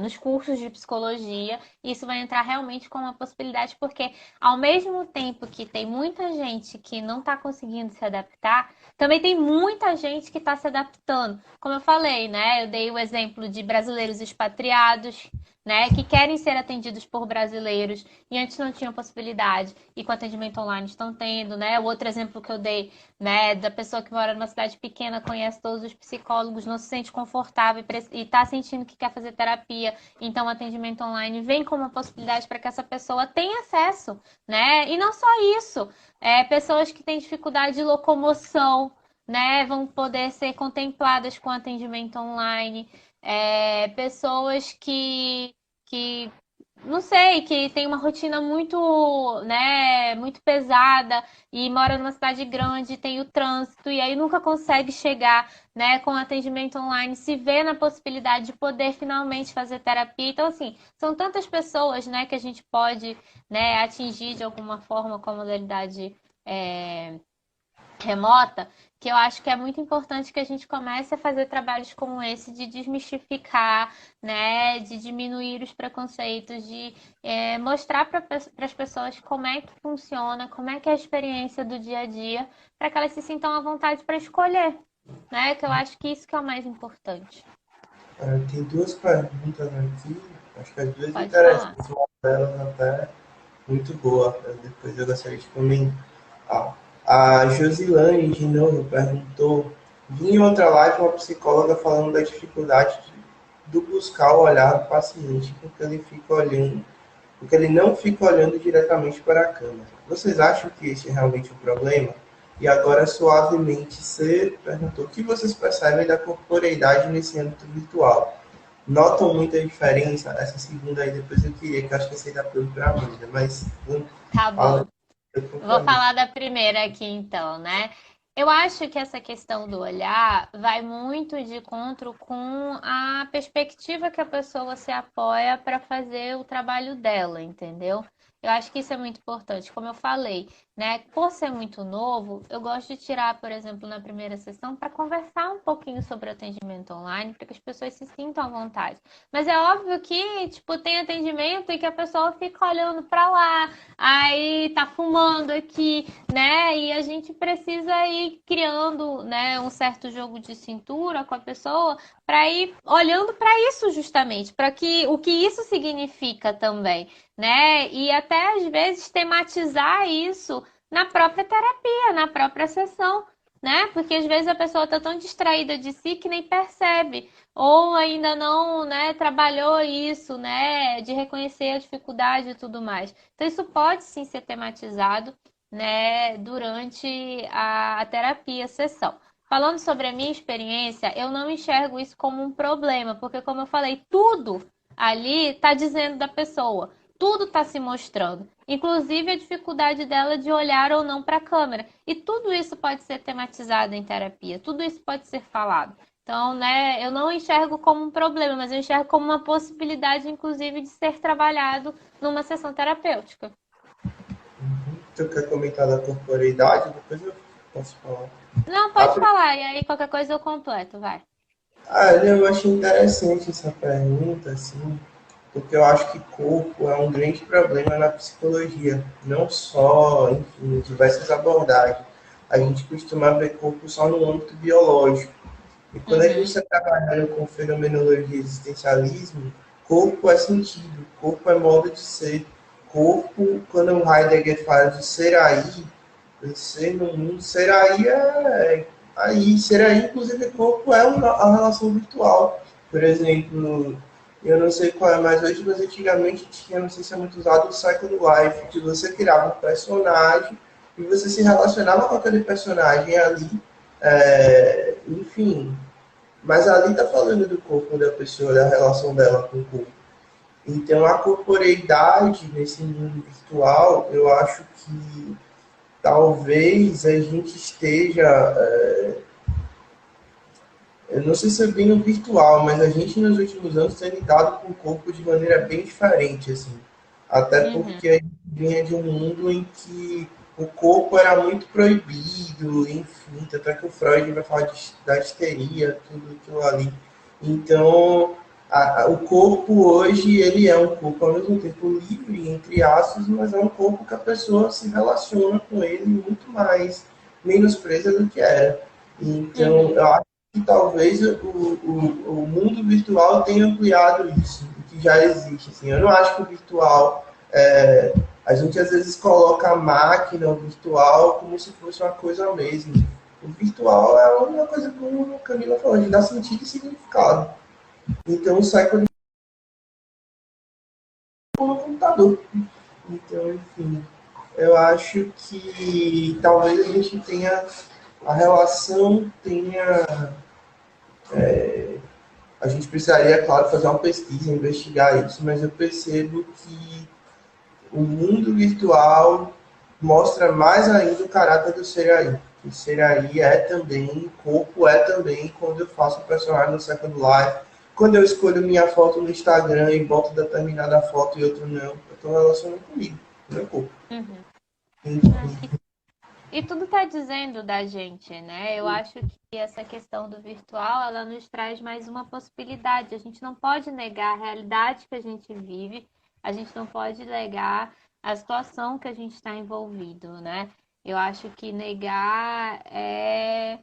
nos cursos de psicologia. Isso vai entrar realmente como uma possibilidade, porque ao mesmo tempo que tem muita gente que não está conseguindo se adaptar, também tem muita gente que está se adaptando. Como eu falei, né? Eu dei o exemplo de brasileiros expatriados, né? Que querem ser atendidos por brasileiros e antes não tinham possibilidade e com atendimento online estão tendo, né? O outro exemplo que eu dei, né? Da pessoa que mora numa cidade pequena, conhece todos os psicólogos, não se sente confortável e está sentindo que quer fazer terapia, então o atendimento online vem como uma possibilidade para que essa pessoa tenha acesso, né? E não só isso, pessoas que têm dificuldade de locomoção, né? Vão poder ser contempladas com atendimento online. Pessoas que não sei, que tem uma rotina muito, né, muito pesada e mora numa cidade grande, tem o trânsito e aí nunca consegue chegar, né, com atendimento online, se vê na possibilidade de poder finalmente fazer terapia. Então, assim, são tantas pessoas, né, que a gente pode, né, atingir de alguma forma com a modalidade é, remota, que eu acho que é muito importante que a gente comece a fazer trabalhos como esse de desmistificar, né, de diminuir os preconceitos, de mostrar para as pessoas como é que funciona, como é que é a experiência do dia a dia, para que elas se sintam à vontade para escolher, né? Que eu acho que isso que é o mais importante. Tem duas perguntas aqui, acho que as duas Pode falar. interessantes, uma delas até muito boa. Depois eu gostaria de comentar. A Josilane, de novo, perguntou: vi em outra live uma psicóloga falando da dificuldade do buscar o olhar do paciente, porque ele não fica olhando diretamente para a câmera. Vocês acham que esse é realmente um problema? E agora, suavemente, você perguntou o que vocês percebem da corporeidade nesse âmbito virtual. Notam muita diferença? Essa segunda aí, depois eu queria, que eu acho que esse aí dá para a Amanda, mas Tá fala bom. para Vou mim. falar da primeira aqui então, né? Eu acho que essa questão do olhar vai muito de encontro com a perspectiva que a pessoa se apoia para fazer o trabalho dela, entendeu? Eu acho que isso é muito importante. Como eu falei, né? Por ser muito novo, eu gosto de tirar, por exemplo, na primeira sessão para conversar um pouquinho sobre o atendimento online, para que as pessoas se sintam à vontade. Mas é óbvio que, tipo, tem atendimento e que a pessoa fica olhando para lá, aí tá fumando aqui, né? E a gente precisa ir criando, né, um certo jogo de cintura com a pessoa para ir olhando para isso justamente, para que o que isso significa também, né? E até às vezes tematizar isso na própria terapia, na própria sessão, né? Porque às vezes a pessoa tá tão distraída de si que nem percebe ou ainda não, né, trabalhou isso, né, de reconhecer a dificuldade e tudo mais. Então, isso pode sim ser tematizado, né, durante a terapia, a sessão. Falando sobre a minha experiência, eu não enxergo isso como um problema, porque, como eu falei, tudo ali está dizendo da pessoa, tudo está se mostrando, inclusive a dificuldade dela de olhar ou não para a câmera. E tudo isso pode ser tematizado em terapia, tudo isso pode ser falado. Então, né, eu não enxergo como um problema, mas eu enxergo como uma possibilidade, inclusive, de ser trabalhado numa sessão terapêutica. Tu quer comentar da corporeidade? Depois eu posso falar. Não, A pode falar, e aí qualquer coisa eu completo, vai. Eu achei interessante essa pergunta, assim, porque eu acho que corpo é um grande problema na psicologia, não só, enfim, em diversas abordagens. A gente costuma ver corpo só no âmbito biológico. E quando a gente Uhum, está trabalhando com fenomenologia e existencialismo, corpo é sentido, corpo é modo de ser. Corpo, quando o Heidegger fala de ser aí, ser no mundo, ser aí é aí, ser aí, inclusive, corpo é a relação virtual. Por exemplo, eu não sei qual é mais hoje, mas antigamente tinha, não sei se é muito usado, o Second Life, que você criava um personagem e você se relacionava com aquele personagem ali, enfim. Mas ali está falando do corpo da pessoa, da relação dela com o corpo. Então, a corporeidade nesse mundo virtual, eu acho que talvez a gente esteja, eu não sei se é bem no virtual, mas a gente nos últimos anos tem lidado com o corpo de maneira bem diferente, assim. Até uhum, porque a gente vinha de um mundo em que o corpo era muito proibido, enfim, tanto é que o Freud vai falar da histeria, tudo aquilo ali. Então, o corpo hoje, ele é um corpo ao mesmo tempo livre, entre aspas, mas é um corpo que a pessoa se relaciona com ele muito mais menospreza do que era. Então, uhum, eu acho que talvez o mundo virtual tenha ampliado isso, o que já existe. Assim. Eu não acho que o virtual. A gente às vezes coloca a máquina, o virtual, como se fosse uma coisa mesmo. O virtual é uma coisa, como a Camila falou, de dar sentido e significado. Então, sai quando no computador. Então, enfim, eu acho que talvez a gente tenha. A relação tenha. A gente precisaria, claro, fazer uma pesquisa, investigar isso, mas eu percebo que o mundo virtual mostra mais ainda o caráter do ser aí. O ser aí é também, corpo é também quando eu faço um personagem no Second Life, quando eu escolho minha foto no Instagram e boto determinada foto e outra não, eu estou relacionando comigo, meu corpo. uhum. É, Enfim. e tudo está dizendo da gente, né? Eu acho que essa questão do virtual, ela nos traz mais uma possibilidade. A gente não pode negar a realidade que a gente vive, a gente não pode negar a situação que a gente está envolvido, né? Eu acho que negar é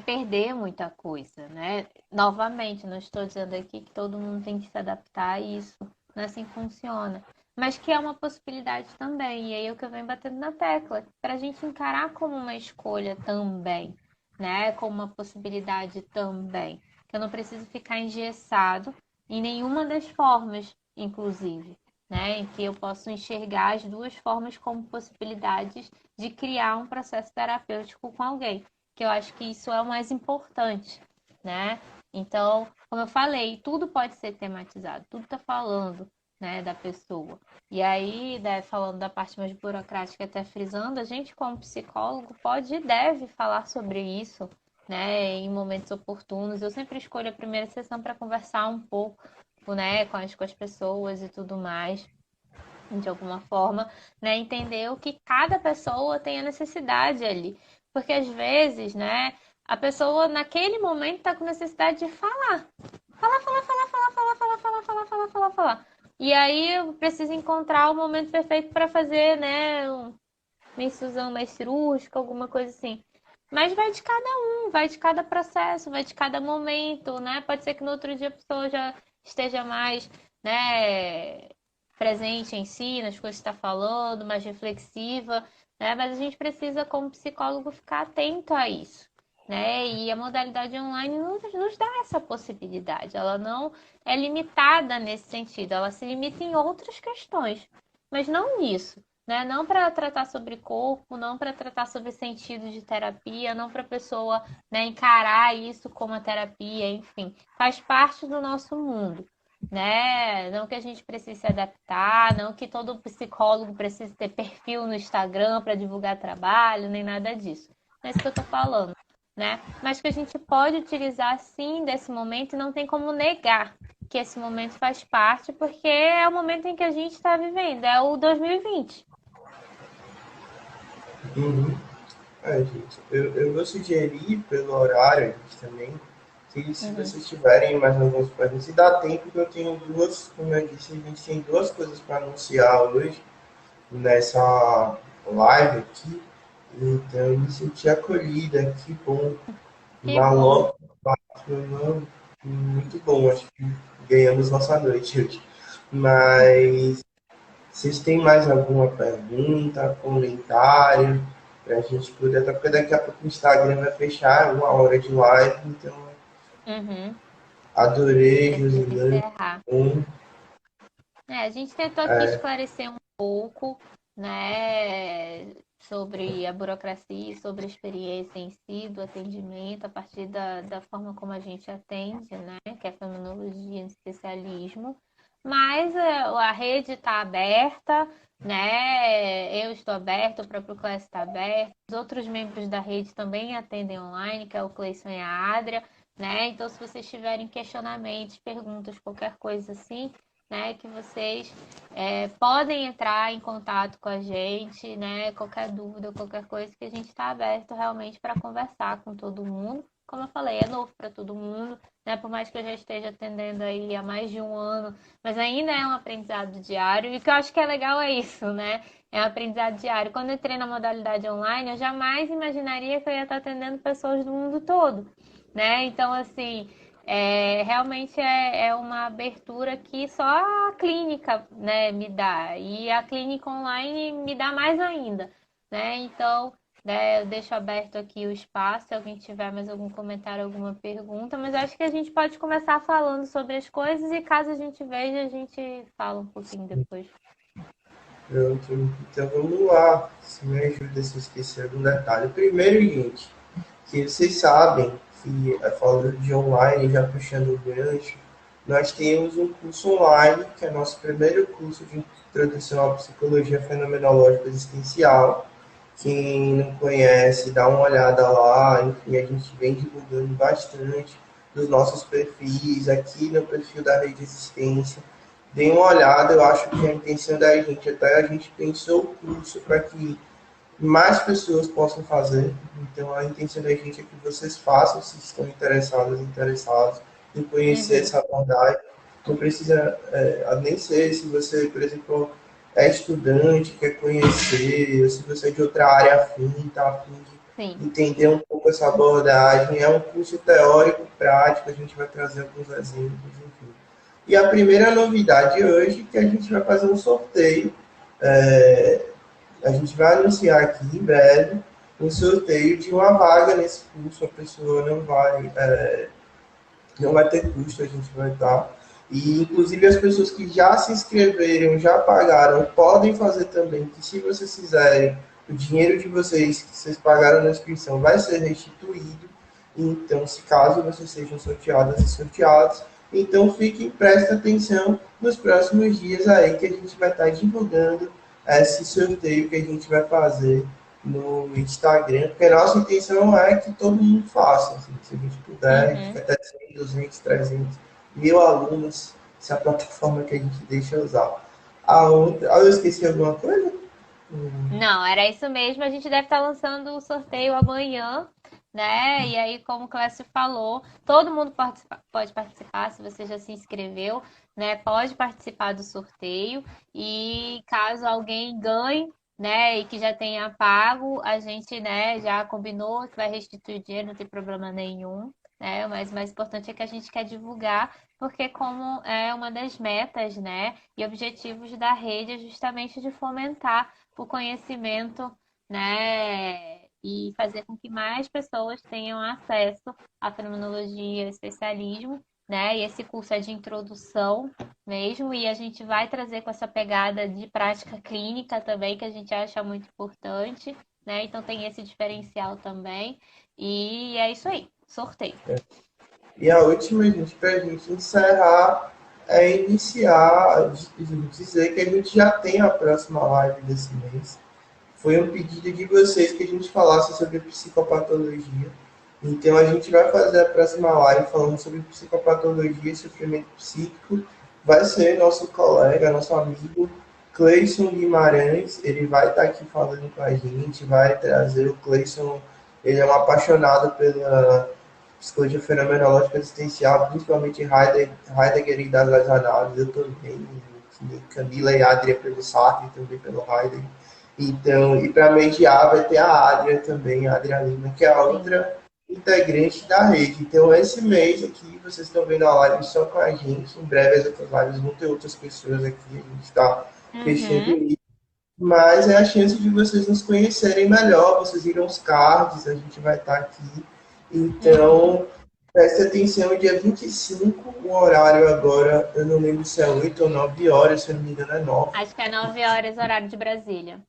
perder muita coisa, né? Novamente, não estou dizendo aqui que todo mundo tem que se adaptar a isso, não é assim que funciona. Mas que é uma possibilidade também, e aí é o que eu venho batendo na tecla, para a gente encarar como uma escolha também, né? Como uma possibilidade também. que eu não preciso ficar engessado em nenhuma das formas, inclusive, né? Em que eu posso enxergar as duas formas como possibilidades de criar um processo terapêutico com alguém, que eu acho que isso é o mais importante, né? Então, como eu falei, tudo pode ser tematizado, tudo está falando, né, da pessoa. E aí, né, falando da parte mais burocrática, até frisando, a gente como psicólogo pode e deve falar sobre isso, né, em momentos oportunos. Eu sempre escolho a primeira sessão para conversar um pouco, né, com as pessoas e tudo mais, de alguma forma, né, entender o que cada pessoa tem a necessidade ali. Porque às vezes, né, a pessoa naquele momento está com necessidade de falar. Falar. E aí eu preciso encontrar o momento perfeito para fazer, né, uma incisão mais cirúrgica, alguma coisa assim. Mas vai de cada um, vai de cada processo, vai de cada momento, né? Pode ser que no outro dia a pessoa já esteja mais, né, presente em si, nas coisas que está falando, mais reflexiva, né? Mas a gente precisa, como psicólogo, ficar atento a isso, né? E a modalidade online nos dá essa possibilidade. Ela não é limitada nesse sentido, ela se limita em outras questões, mas não nisso. Né? Não para tratar sobre corpo, não para tratar sobre sentido de terapia, não para a pessoa, né, encarar isso como a terapia, enfim, faz parte do nosso mundo, né? Não que a gente precise se adaptar, não que todo psicólogo precise ter perfil no Instagram para divulgar trabalho, nem nada disso. Não é isso que eu estou falando, né? Mas que a gente pode utilizar sim desse momento e não tem como negar que esse momento faz parte, porque é o momento em que a gente está vivendo, é o 2020. Uhum. Gente, eu vou sugerir pelo horário gente, também, que se Uhum. vocês tiverem mais algumas perguntas, se dá tempo que eu tenho duas, como eu disse, a gente tem duas coisas para anunciar hoje nessa live aqui, então eu me senti acolhida, que bom, Que uma bom. logo, muito bom, acho que ganhamos nossa noite hoje. Mas vocês têm mais alguma pergunta, comentário, para a gente poder, até porque daqui a pouco o Instagram vai fechar 1 hora de live, então Uhum. adorei, Precisa Josilane. encerrar. Um, A gente tentou aqui esclarecer um pouco, né, sobre a burocracia, sobre a experiência em si do atendimento, a partir da forma como a gente atende, né, que é a fenomenologia, especialismo. Mas a rede está aberta, né? Eu estou aberta, o próprio Class está aberto, os outros membros da rede também atendem online, que é o Cleison e a Adria, né? Então, se vocês tiverem questionamentos, perguntas, qualquer coisa assim, né, que vocês podem entrar em contato com a gente, né, qualquer dúvida, qualquer coisa, que a gente está aberto realmente para conversar com todo mundo. Como eu falei, é novo para todo mundo, né, por mais que eu já esteja atendendo aí há mais de um ano, mas ainda é um aprendizado diário, e o que eu acho que é legal é isso, né, é um aprendizado diário. Quando eu entrei na modalidade online, eu jamais imaginaria que eu ia estar atendendo pessoas do mundo todo, né, então, assim, realmente é uma abertura que só a clínica, né, me dá. E a clínica online me dá mais ainda, né? Então, né, eu deixo aberto aqui o espaço, se alguém tiver mais algum comentário, alguma pergunta, mas acho que a gente pode começar falando sobre as coisas e caso a gente veja, a gente fala um pouquinho depois. pronto, então vamos lá. Se me ajuda se eu esquecer algum detalhe. Primeiro, gente, que vocês sabem que, falando de online, já puxando o gancho, nós temos um curso online, que é nosso primeiro curso de introdução à psicologia fenomenológica existencial. Quem não conhece, dá uma olhada lá. Enfim, a gente vem divulgando bastante dos nossos perfis, aqui no perfil da Rede Existência. Dê uma olhada, eu acho que a intenção da gente, até a gente pensou o curso para que mais pessoas possam fazer. Então, a intenção da gente é que vocês façam, se estão interessados em conhecer Uhum. essa abordagem. Não precisa nem ser se você, por exemplo, é estudante, quer conhecer, ou se você é de outra área afim, está afim Sim. de entender um pouco essa abordagem. É um curso teórico, prático, a gente vai trazer alguns exemplos, enfim. E a primeira novidade hoje é que a gente vai fazer um sorteio. é, a gente vai anunciar aqui em breve um sorteio de uma vaga nesse curso. A pessoa não vai não vai ter custo, a gente vai estar. E, inclusive, as pessoas que já se inscreveram, já pagaram, podem fazer também, que se vocês fizerem, o dinheiro de vocês, que vocês pagaram na inscrição, vai ser restituído. Então, se caso vocês sejam sorteadas e sorteados, então fiquem, prestem atenção nos próximos dias aí, que a gente vai estar divulgando esse sorteio que a gente vai fazer no Instagram, porque a nossa intenção é que todo mundo faça. Assim, se a gente puder, a gente Uhum. vai ter 100, 200, 300, 1.000 alunos, se a plataforma que a gente deixa usar. A outra, eu esqueci alguma coisa? Não, era isso mesmo. A gente deve estar lançando o sorteio amanhã, né? E aí, como o Clécio falou, todo mundo pode participar, se você já se inscreveu, né? Pode participar do sorteio. E caso alguém ganhe, né, e que já tenha pago, a gente, né, já combinou que vai restituir o dinheiro, não tem problema nenhum. Né? Mas o mais importante é que a gente quer divulgar, porque como é uma das metas, né, e objetivos da rede é justamente de fomentar o conhecimento, né? E fazer com que mais pessoas tenham acesso à fenomenologia, especialismo, né? E esse curso é de introdução mesmo, e a gente vai trazer com essa pegada de prática clínica também, que a gente acha muito importante, né? Então tem esse diferencial também. E é isso aí, sorteio. E a última, gente, para a gente encerrar, é iniciar, dizer que a gente já tem a próxima live desse mês. Foi um pedido de vocês que a gente falasse sobre psicopatologia. Então a gente vai fazer a próxima live falando sobre psicopatologia e sofrimento psíquico. Vai ser nosso colega, nosso amigo Cleison Guimarães. Ele vai estar aqui falando com a gente, vai trazer o Cleison. Ele é um apaixonado pela psicologia fenomenológica existencial, principalmente Heidegger e das análises. Eu também, Camila e Adria pelo Sartre, também pelo Heidegger. Então, e para mediar vai ter a Adria também, a Adria Lima, que é a Sim. outra integrante da rede. Então, esse mês aqui, vocês estão vendo a live só com a gente. Em breve, as outras lives vão ter outras pessoas aqui. A gente está fechando Uhum. isso. Mas é a chance de vocês nos conhecerem melhor. Vocês viram os cards, a gente vai estar aqui. Uhum. Então, preste atenção, dia 25, o horário agora, eu não lembro se é 8 ou 9 horas, se eu não me engano é 9. Acho que é 9 horas, horário de Brasília.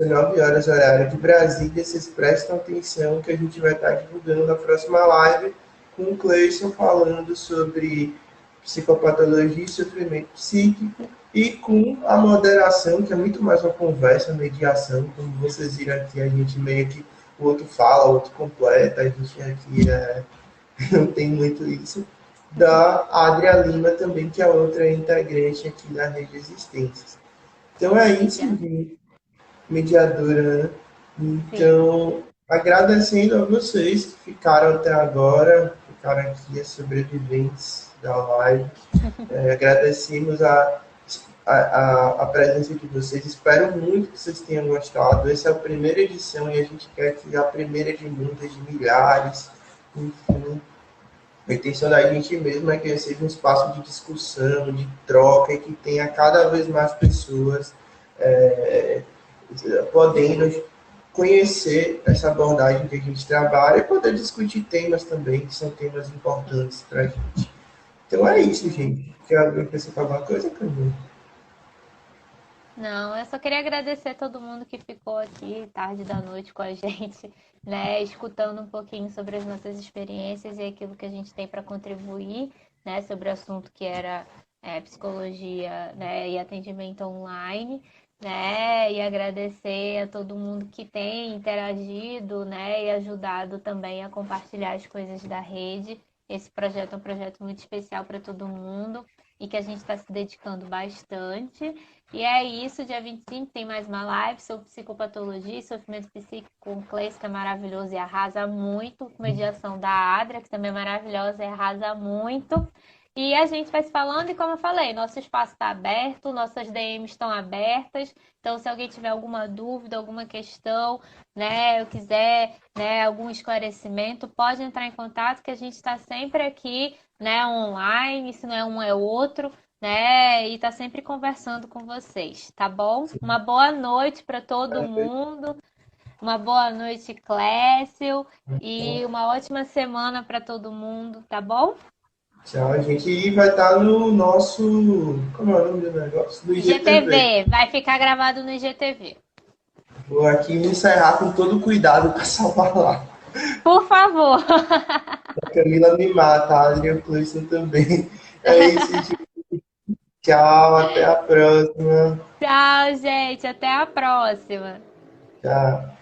9 horas, horário de Brasília, vocês prestam atenção que a gente vai estar divulgando na próxima live com o Cleison falando sobre psicopatologia e sofrimento psíquico e com a moderação, que é muito mais uma conversa, mediação, como vocês viram aqui, a gente meio que o outro fala, o outro completa, a gente aqui não tem muito isso, da Adria Lima também, que é outra integrante aqui da Rede Existências. Então é isso, Mediano. gente, mediadora, né? Sim. Então, agradecendo a vocês que ficaram até agora, ficaram aqui as sobreviventes da live. Agradecemos a presença de vocês. Espero muito que vocês tenham gostado. Essa é a primeira edição e a gente quer que a primeira de muitas, de milhares. Enfim, a intenção da gente mesmo é que seja um espaço de discussão, de troca e que tenha cada vez mais pessoas é, podendo conhecer essa abordagem que a gente trabalha e poder discutir temas também, que são temas importantes para a gente. Então é isso, Uhum. gente. Quer acrescentar alguma coisa, Camila? Não, eu só queria agradecer a todo mundo que ficou aqui tarde da noite com a gente, né, escutando um pouquinho sobre as nossas experiências e aquilo que a gente tem para contribuir, né, sobre o assunto que era psicologia, né, e atendimento online, né, e agradecer a todo mundo que tem interagido, né, e ajudado também a compartilhar as coisas da rede. Esse projeto é um projeto muito especial para todo mundo e que a gente está se dedicando bastante. E é isso, dia 25 tem mais uma live sobre psicopatologia e sofrimento psíquico com o Cleis, que é maravilhoso e arrasa muito, com mediação da Adria, que também é maravilhosa e arrasa muito. E a gente vai se falando, e como eu falei, nosso espaço está aberto, nossas DMs estão abertas. Então, se alguém tiver alguma dúvida, alguma questão, né, eu quiser, né, algum esclarecimento, pode entrar em contato, que a gente está sempre aqui, né, online, se não é um é outro, né? E tá sempre conversando com vocês, tá bom? Uma boa noite para todo mundo, uma boa noite, Clécio, e uma ótima semana para todo mundo, tá bom? Tchau, gente. E vai estar no nosso. Como é o nome do negócio? Do IGTV. IGTV, vai ficar gravado no IGTV. Vou aqui encerrar com todo cuidado para salvar lá. Por favor. A Camila me mata, a Adrian Cleison também. É isso, gente. Tchau, até a próxima. Tchau, gente. Até a próxima. Tchau.